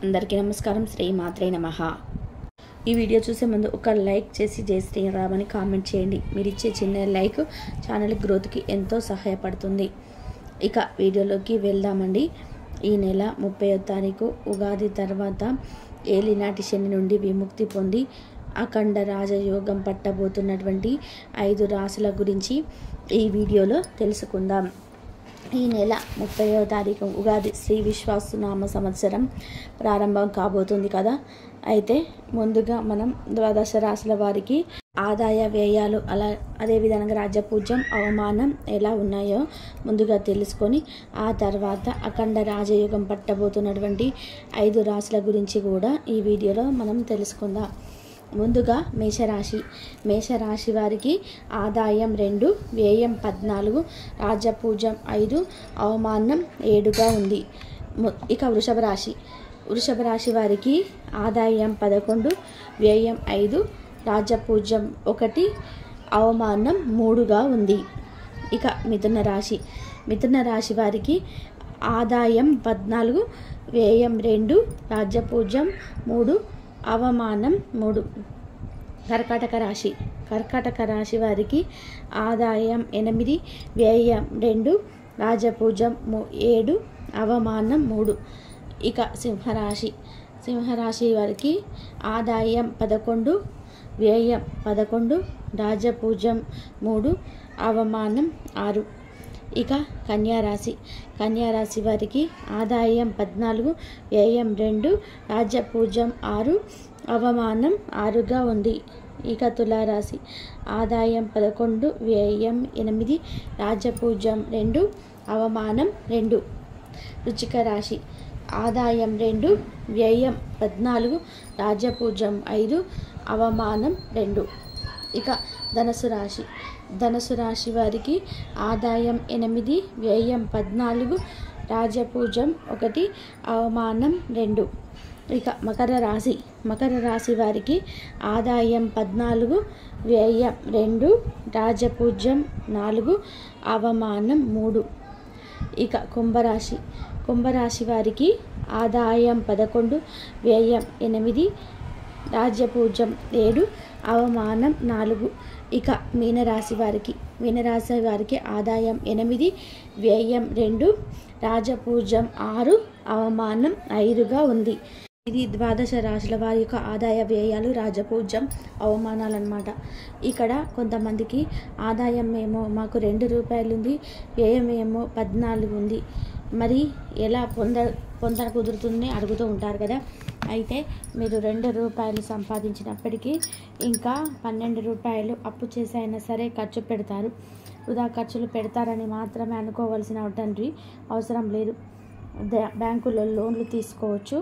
అందరికీ నమస్కారం. శ్రీ మాత్రే నమః. ఈ వీడియో చూసే ముందు ఒక లైక్ చేసి జై శ్రీరామ్ అని కామెంట్ చేయండి. మీరు ఇచ్చే చిన్న లైక్ ఛానల్ గ్రోత్కి ఎంతో సహాయపడుతుంది. ఇక వీడియోలోకి వెళ్దామండి. ఈ నెల 30వ తారీఖు ఉగాది తర్వాత ఏలినాటి శని నుండి విముక్తి పొంది అఖండ రాజయోగం పట్టబోతున్నటువంటి 5 రాశుల గురించి ఈ వీడియోలో తెలుసుకుందాం. ఈ నెల 30వ తారీఖు ఉగాది శ్రీ విశ్వావసునామ సంవత్సరం ప్రారంభం కాబోతుంది కదా. అయితే ముందుగా మనం ద్వాదశ రాశుల వారికి ఆదాయ వ్యయాలు అదేవిధంగా రాజ్యపూజ్యం అవమానం ఎలా ఉన్నాయో ముందుగా తెలుసుకొని ఆ తర్వాత అఖండ రాజయోగం పట్టబోతున్నటువంటి 5 రాశుల గురించి కూడా ఈ వీడియోలో మనం తెలుసుకుందాం. ముందుగా మేషరాశి వారికి ఆదాయం 2, వ్యయం 14, రాజ్యపూజ్యం 5, అవమానం 7గా ఉంది. ఇక వృషభ రాశి వారికి ఆదాయం 11, వ్యయం 5, రాజ్యపూజ్యం 1, అవమానం 3గా ఉంది. ఇక మిథున రాశి వారికి ఆదాయం 14, వ్యయం 2, రాజ్యపూజ్యం 3, అవమానం 3. కర్కాటక రాశి వారికి ఆదాయం 8, వ్యయం 2, రాజ్యపూజ్యం 7, అవమానం 3. ఇక సింహరాశి వారికి ఆదాయం 11, వ్యయం 11, రాజ్యపూజ్యం 3, అవమానం 6. ఇక కన్యారాశి వారికి ఆదాయం 14, వ్యయం 2, రాజ్యపూజ్యం 6, అవమానం 6గా ఉంది. ఇక తులారాశి ఆదాయం 11, వ్యయం 8, రాజ్యపూజ్యం 2, అవమానం 2. వృశ్చిక రాశి ఆదాయం 2, వ్యయం 14, రాజ్యపూజ్యం 5, అవమానం 2. ఇక ధనుసు రాశి వారికి ఆదాయం 8, వ్యయం 14, రాజ్యపూజ్యం 1, అవమానం 2. ఇక మకర రాశి వారికి ఆదాయం 14, వ్యయం 2, రాజ్యపూజ్యం 4, అవమానం 3. ఇక కుంభరాశి వారికి ఆదాయం 11, వ్యయం 8, రాజ్యపూజ్యం 7, అవమానం 4. ఇక మీనరాశి వారికి ఆదాయం 8, వ్యయం 2, రాజ్యపూజ్యం 6, అవమానం 5గా ఉంది. ఇది ద్వాదశ రాశుల వారి యొక్క ఆదాయ వ్యయాలు, రాజపూజ్యం, అవమానాలు అన్నమాట. ఇక్కడ కొంతమందికి ఆదాయం ఏమో మాకు 2 రూపాయలు ఉంది, వ్యయం ఏమో 14 ఉంది, మరి ఎలా పొంద కుదురుతుందని అడుగుతూ ఉంటారు కదా. అయితే మీరు 2 రూపాయలు సంపాదించినప్పటికీ ఇంకా 12 రూపాయలు అప్పు చేసి అయినా సరే ఖర్చు పెడతారు. వృధా ఖర్చులు పెడతారని మాత్రమే అనుకోవాల్సిన అవసరం లేదు. బ్యాంకులో లోన్లు తీసుకోవచ్చు,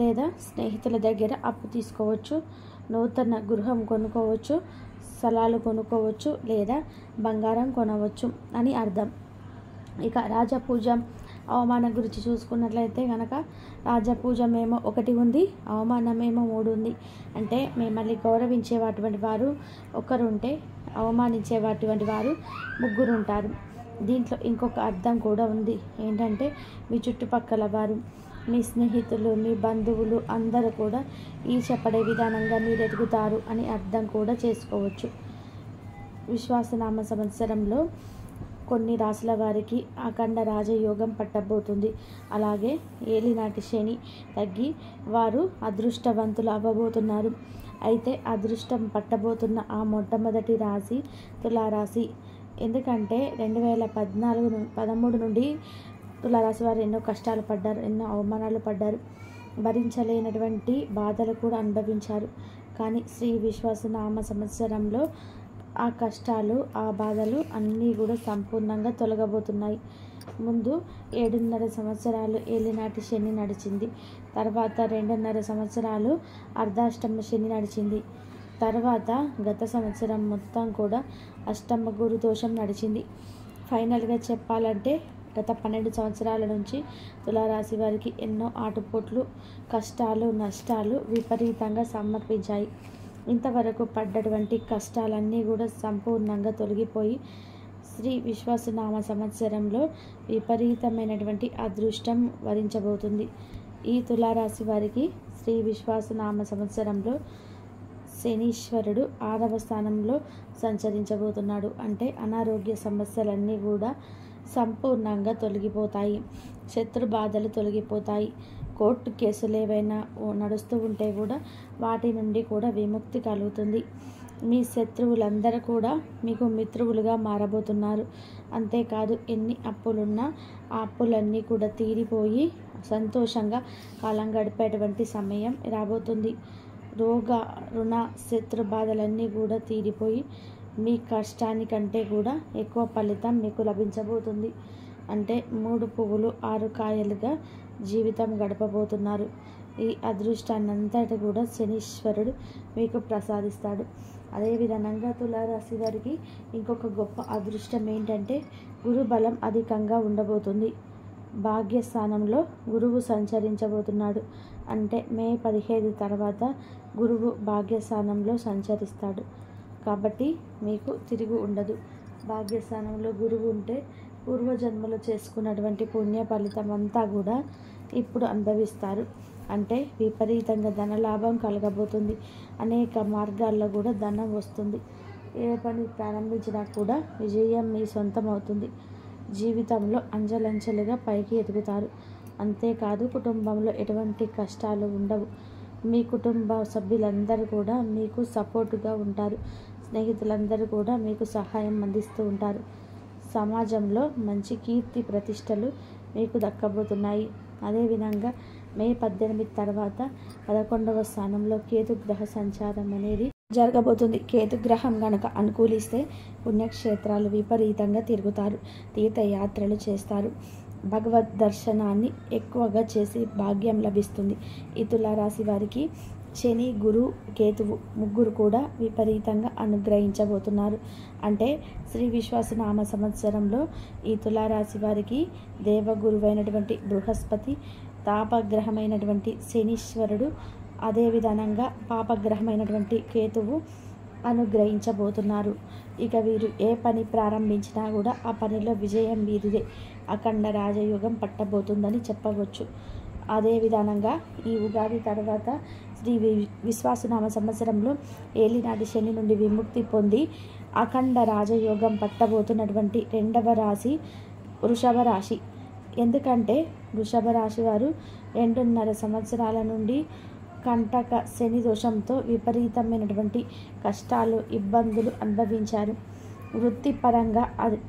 లేదా స్నేహితుల దగ్గర అప్పు తీసుకోవచ్చు, నూతన గృహం కొనుక్కోవచ్చు, స్థలాలు కొనుక్కోవచ్చు, లేదా బంగారం కొనవచ్చు అని అర్థం. ఇక రాజపూజ్యం అవమానం గురించి చూసుకున్నట్లయితే కనుక రాజపూజ్యం ఏమో 1 ఉంది, అవమానం ఏమో 3 ఉంది. అంటే మిమ్మల్ని గౌరవించేటువంటి వారు 1 ఉంటే అవమానించేటువంటి వారు 3 ఉంటారు. దీంట్లో ఇంకొక అర్థం కూడా ఉంది. ఏంటంటే మీ చుట్టుపక్కల వారు, మీ స్నేహితులు, మీ బంధువులు అందరూ కూడా ఈర్ష్యపడే విధానంగా మీరు ఎదుగుతారు అని అర్థం కూడా చేసుకోవచ్చు. విశ్వావసునామ సంవత్సరంలో కొన్ని రాశుల వారికి అఖండ రాజయోగం పట్టబోతుంది. అలాగే ఏలినాటి శని తగ్గి వారు అదృష్టవంతులు అవ్వబోతున్నారు. అయితే అదృష్టం పట్టబోతున్న ఆ మొట్టమొదటి రాశి తులారాశి. ఎందుకంటే 2013 నుండి తులారాశి వారు ఎన్నో కష్టాలు పడ్డారు, ఎన్నో అవమానాలు పడ్డారు, భరించలేనటువంటి బాధలు కూడా అనుభవించారు. కానీ శ్రీ విశ్వావసునామ సంవత్సరంలో ఆ కష్టాలు, ఆ బాధలు అన్నీ కూడా సంపూర్ణంగా తొలగబోతున్నాయి. ముందు 7.5 సంవత్సరాలు ఏలినాటి శని నడిచింది. తర్వాత 2.5 సంవత్సరాలు అర్ధాష్టమ శని నడిచింది. తర్వాత గత సంవత్సరం మొత్తం కూడా అష్టమ గురు దోషం నడిచింది. ఫైనల్గా చెప్పాలంటే గత 12 సంవత్సరాల నుంచి తులారాశి వారికి ఎన్నో ఆటుపోట్లు, కష్టాలు, నష్టాలు విపరీతంగా సమర్పించాయి. ఇంతవరకు పడ్డటువంటి కష్టాలన్నీ కూడా సంపూర్ణంగా తొలగిపోయి శ్రీ విశ్వావసునామ సంవత్సరంలో విపరీతమైనటువంటి అదృష్టం వరించబోతుంది. ఈ తులారాశి వారికి శ్రీ విశ్వాసనామ సంవత్సరంలో శనీశ్వరుడు 6వ స్థానంలో సంచరించబోతున్నాడు. అంటే అనారోగ్య సమస్యలన్నీ కూడా సంపూర్ణంగా తొలగిపోతాయి. శత్రు బాధలు తొలగిపోతాయి. కోర్టు కేసులు ఏవైనా నడుస్తూ ఉంటే కూడా వాటి నుండి కూడా విముక్తి కలుగుతుంది. మీ శత్రువులందరూ కూడా మీకు మిత్రువులుగా మారబోతున్నారు. అంతేకాదు ఎన్ని అప్పులున్నా ఆ అప్పులన్నీ కూడా తీరిపోయి సంతోషంగా కాలం గడిపేటువంటి సమయం రాబోతుంది. రోగ రుణ శత్రు బాధలన్నీ కూడా తీరిపోయి మీ కష్టానికంటే కూడా ఎక్కువ ఫలితం మీకు లభించబోతుంది. అంటే 3 పువ్వులు 6 కాయలుగా జీవితం గడపబోతున్నారు. ఈ అదృష్టాన్నంతటి కూడా శనీశ్వరుడు మీకు ప్రసాదిస్తాడు. అదేవిధంగా తులారాశి వారికి ఇంకొక గొప్ప అదృష్టం ఏంటంటే గురు బలం అధికంగా ఉండబోతుంది. భాగ్యస్థానంలో గురువు సంచరించబోతున్నాడు. అంటే మే 15 తర్వాత గురువు భాగ్యస్థానంలో సంచరిస్తాడు. కాబట్టి మీకు తిరుగు ఉండదు. భాగ్యస్థానంలో గురువు ఉంటే పూర్వజన్మలో చేసుకున్నటువంటి పుణ్య ఫలితం అంతా కూడా ఇప్పుడు అనుభవిస్తారు. అంటే విపరీతంగా ధనలాభం కలగబోతుంది. అనేక మార్గాల్లో కూడా ధనం వస్తుంది. ఏ పని ప్రారంభించినా కూడా విజయం మీ సొంతం అవుతుంది. జీవితంలో అంచెలంచెలుగా పైకి ఎదుగుతారు. అంతేకాదు కుటుంబంలో ఎటువంటి కష్టాలు ఉండవు. మీ కుటుంబ సభ్యులందరూ కూడా మీకు సపోర్టుగా ఉంటారు. స్నేహితులందరూ కూడా మీకు సహాయం అందిస్తూ ఉంటారు. సమాజంలో మంచి కీర్తి ప్రతిష్టలు మీకు దక్కబోతున్నాయి. అదేవిధంగా మే 18 తర్వాత 11వ స్థానంలో కేతుగ్రహ సంచారం అనేది జరగబోతుంది. కేతుగ్రహం గనక అనుకూలిస్తే పుణ్యక్షేత్రాలు విపరీతంగా తిరుగుతారు. తీర్థయాత్రలు చేస్తారు. భగవద్ దర్శనాన్ని ఎక్కువగా చేసి భాగ్యం లభిస్తుంది. ఈ తులారాశి వారికి శని, గురు, కేతువు ముగ్గురు కూడా విపరీతంగా అనుగ్రహించబోతున్నారు. అంటే శ్రీ విశ్వాసనామ సంవత్సరంలో ఈ తులారాశి వారికి దేవగురువైనటువంటి బృహస్పతి, తాపగ్రహమైనటువంటి శనీశ్వరుడు, అదేవిధంగా పాపగ్రహమైనటువంటి కేతువు అనుగ్రహించబోతున్నారు. ఇక వీరు ఏ పని ప్రారంభించినా కూడా ఆ పనిలో విజయం వీరిదే. అఖండ రాజయోగం పట్టబోతుందని చెప్పవచ్చు. అదేవిధంగా ఈ ఉగాది తర్వాత శ్రీ విశ్వాసనామ సంవత్సరంలో ఏలినాటి శని నుండి విముక్తి పొంది అఖండ రాజయోగం పట్టబోతున్నటువంటి 2వ రాశి వృషభ రాశి. ఎందుకంటే వృషభ రాశి వారు 2.5 సంవత్సరాల నుండి కంటక శని దోషంతో విపరీతమైనటువంటి కష్టాలు, ఇబ్బందులు అనుభవించారు. వృత్తిపరంగా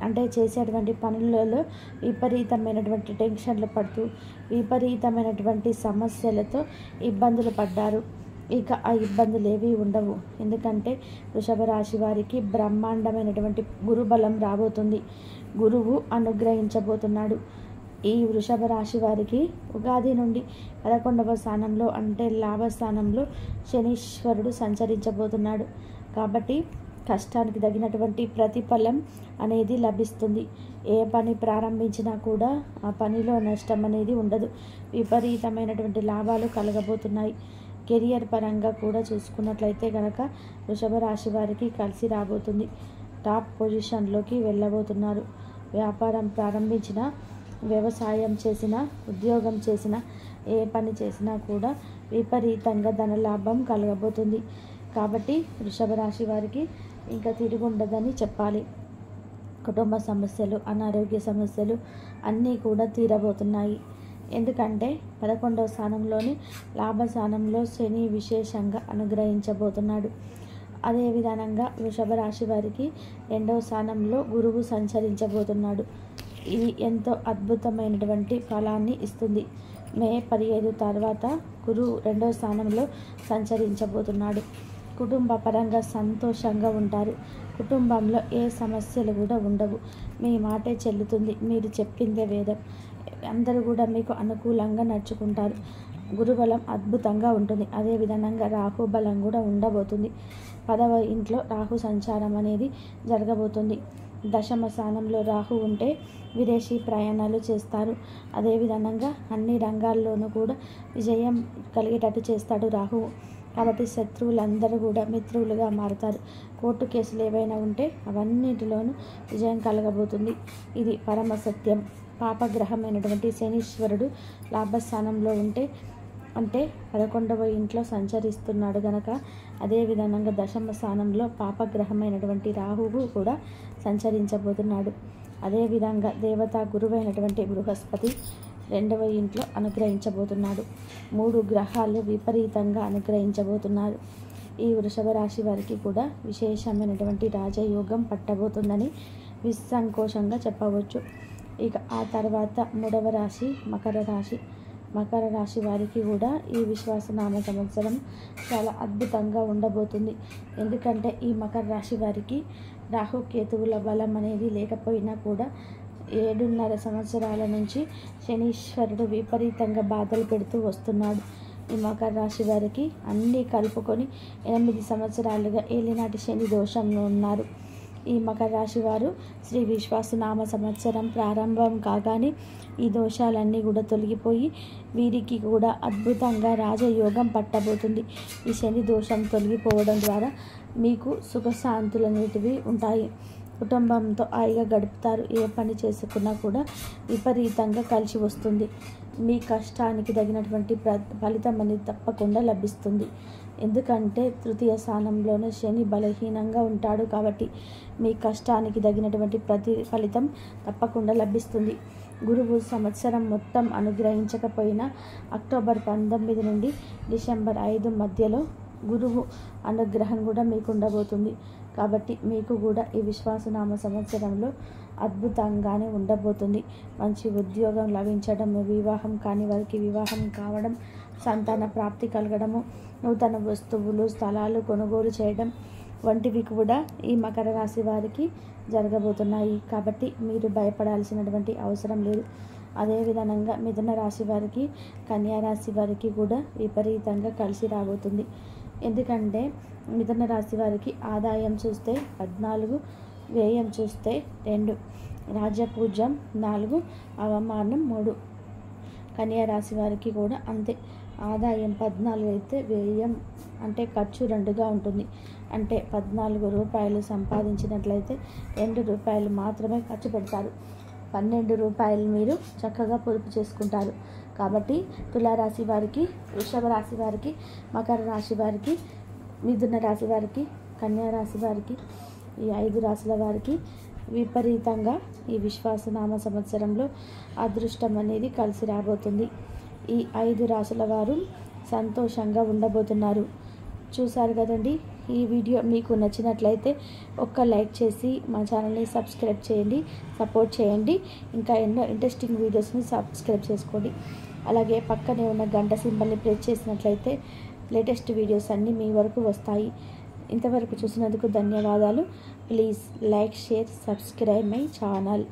అంటే చేసేటువంటి పనులలో విపరీతమైనటువంటి టెన్షన్లు పడుతూ విపరీతమైనటువంటి సమస్యలతో ఇబ్బందులు పడ్డారు. ఇక ఆ ఇబ్బందులు ఏవి ఉండవు. ఎందుకంటే వృషభ రాశి వారికి బ్రహ్మాండమైనటువంటి గురుబలం రాబోతుంది. గురువు అనుగ్రహించబోతున్నాడు. ఈ వృషభ రాశి వారికి ఉగాది నుండి 11వ స్థానంలో అంటే లాభస్థానంలో శనీశ్వరుడు సంచరించబోతున్నాడు. కాబట్టి కష్టానికి తగినటువంటి ప్రతిఫలం అనేది లభిస్తుంది. ఏ పని ప్రారంభించినా కూడా ఆ పనిలో నష్టం అనేది ఉండదు. విపరీతమైనటువంటి లాభాలు కలగబోతున్నాయి. కెరియర్ పరంగా కూడా చూసుకున్నట్లయితే కనుక వృషభ రాశి వారికి కలిసి రాబోతుంది. టాప్ పొజిషన్లోకి వెళ్ళబోతున్నారు. వ్యాపారం ప్రారంభించిన, వ్యవసాయం చేసిన, ఉద్యోగం చేసిన, ఏ పని చేసినా కూడా విపరీతంగా ధనలాభం కలగబోతుంది. కాబట్టి వృషభ రాశి వారికి ఇంకా తిరుగుండదని చెప్పాలి. కుటుంబ సమస్యలు, అనారోగ్య సమస్యలు అన్నీ కూడా తీరబోతున్నాయి. ఎందుకంటే 11వ స్థానంలోని లాభస్థానంలో శని విశేషంగా అనుగ్రహించబోతున్నాడు. అదేవిధంగా వృషభ రాశి వారికి 2వ స్థానంలో గురువు సంచరించబోతున్నాడు. ఇది ఎంతో అద్భుతమైనటువంటి ఫలాన్ని ఇస్తుంది. మే 15 తర్వాత గురువు 2వ స్థానంలో సంచరించబోతున్నాడు. కుటుంబ పరంగా సంతోషంగా ఉంటారు. కుటుంబంలో ఏ సమస్యలు కూడా ఉండవు. మీ మాటే చెల్లుతుంది. మీరు చెప్పిందే వేదం. అందరూ కూడా మీకు అనుకూలంగా నడుచుకుంటారు. గురుబలం అద్భుతంగా ఉంటుంది. అదేవిధంగా రాహు బలం కూడా ఉండబోతుంది. 10వ ఇంట్లో రాహు సంచారం అనేది జరగబోతుంది. 10వ స్థానంలో రాహు ఉంటే విదేశీ ప్రయాణాలు చేస్తారు. అదేవిధంగా అన్ని రంగాల్లోనూ కూడా విజయం కలిగేటట్టు చేస్తాడు రాహు. కాబట్టి శత్రువులందరూ కూడా మిత్రులుగా మారుతారు. కోర్టు కేసులు ఏవైనా ఉంటే అవన్నిటిలోనూ విజయం కలగబోతుంది. ఇది పరమ సత్యం. పాపగ్రహమైనటువంటి శనీశ్వరుడు లాభస్థానంలో ఉంటే అంటే 11వ ఇంట్లో సంచరిస్తున్నాడు గనక, అదేవిధంగా దశమ స్థానంలో పాపగ్రహమైనటువంటి రాహువు కూడా సంచరించబోతున్నాడు. అదేవిధంగా దేవతా గురువైనటువంటి బృహస్పతి 2వ ఇంట్లో అనుగ్రహించబోతున్నాడు. 3 గ్రహాలు విపరీతంగా అనుగ్రహించబోతున్నారు. ఈ వృషభ రాశి వారికి కూడా విశేషమైనటువంటి రాజయోగం పట్టబోతుందని నిస్సంకోచంగా చెప్పవచ్చు. ఇక ఆ తర్వాత 3వ రాశి మకర రాశి. మకర రాశి వారికి కూడా ఈ విశ్వాసనామ సంవత్సరం చాలా అద్భుతంగా ఉండబోతుంది. ఎందుకంటే ఈ మకర రాశి వారికి రాహుకేతువుల బలం అనేది లేకపోయినా కూడా 7.5 సంవత్సరాల నుంచి శనీశ్వరుడు విపరీతంగా బాధలు పెడుతూ వస్తున్నాడు. ఈ మకర రాశి వారికి అన్నీ కలుపుకొని 8 సంవత్సరాలుగా ఏలినాటి శని దోషంలో ఉన్నారు. ఈ మకర రాశి వారు శ్రీ విశ్వాసనామ సంవత్సరం ప్రారంభం కాగానే ఈ దోషాలన్నీ కూడా తొలగిపోయి వీరికి కూడా అద్భుతంగా రాజయోగం పట్టబోతుంది. ఈ శని దోషం తొలగిపోవడం ద్వారా మీకు సుఖశాంతులు అనేటివి ఉంటాయి. కుటుంబంతో హాయిగా గడుపుతారు. ఏ పని చేసుకున్నా కూడా విపరీతంగా కలిసి వస్తుంది. మీ కష్టానికి తగినటువంటి ఫలితం అనేది తప్పకుండా లభిస్తుంది. ఎందుకంటే 3వ స్థానంలోనే శని బలహీనంగా ఉంటాడు కాబట్టి మీ కష్టానికి తగినటువంటి ఫలితం తప్పకుండా లభిస్తుంది. గురువు సంవత్సరం మొత్తం అనుగ్రహించకపోయినా అక్టోబర్ 19 నుండి డిసెంబర్ 5 మధ్యలో గురువు అనుగ్రహం కూడా మీకు ఉండబోతుంది. కాబట్టి మీకు కూడా ఈ విశ్వాసనామ సంవత్సరంలో అద్భుతంగానే ఉండబోతుంది. మంచి ఉద్యోగం లభించడం, వివాహం కాని వారికి వివాహం కావడం, సంతాన ప్రాప్తి కలగడము, నూతన వస్తువులు స్థలాలు కొనుగోలు చేయడం వంటివి కూడా ఈ మకర రాశి వారికి జరగబోతున్నాయి. కాబట్టి మీరు భయపడాల్సినటువంటి అవసరం లేదు. అదేవిధంగా మిథున రాశి వారికి, కన్యా రాశి వారికి కూడా విపరీతంగా కలిసి రాబోతుంది. ఎందుకంటే మిథున రాశి వారికి ఆదాయం చూస్తే 14, వ్యయం చూస్తే 2, రాజ్యపూజ్యం 4, అవమానం 3. కన్యా రాశి వారికి కూడా అంతే. ఆదాయం 14 అయితే వ్యయం అంటే ఖర్చు 2గా ఉంటుంది. అంటే 14 రూపాయలు సంపాదించినట్లయితే 2 రూపాయలు మాత్రమే ఖర్చు పెడతారు. 12 రూపాయలు మీరు చక్కగా పొదుపు చేసుకుంటారు. కాబట్టి తులారాశి వారికి, వృషభ రాశి వారికి, మకర రాశి వారికి, మిథున రాశి వారికి, కన్యా రాశి వారికి, ఈ 5 రాశుల వారికి విపరీతంగా ఈ విశ్వాసనామ సంవత్సరంలో అదృష్టం అనేది కలిసి రాబోతుంది. ఈ 5 రాశుల వారు సంతోషంగా ఉండబోతున్నారు. చూసారు కదండి. ఈ వీడియో మీకు నచ్చినట్లయితే ఒక్క లైక్ చేసి మా ఛానల్ని సబ్స్క్రైబ్ చేయండి, సపోర్ట్ చేయండి. ఇంకా ఎన్నో ఇంట్రెస్టింగ్ వీడియోస్ని సబ్స్క్రైబ్ చేసుకోండి. అలాగే పక్కనే ఉన్న గంట సింబల్ని ప్రెస్ చేసినట్లయితే లేటెస్ట్ వీడియోస్ అన్నీ మీ వరకు వస్తాయి. ఇంతవరకు చూసినందుకు ధన్యవాదాలు. Please like, share, subscribe my channel.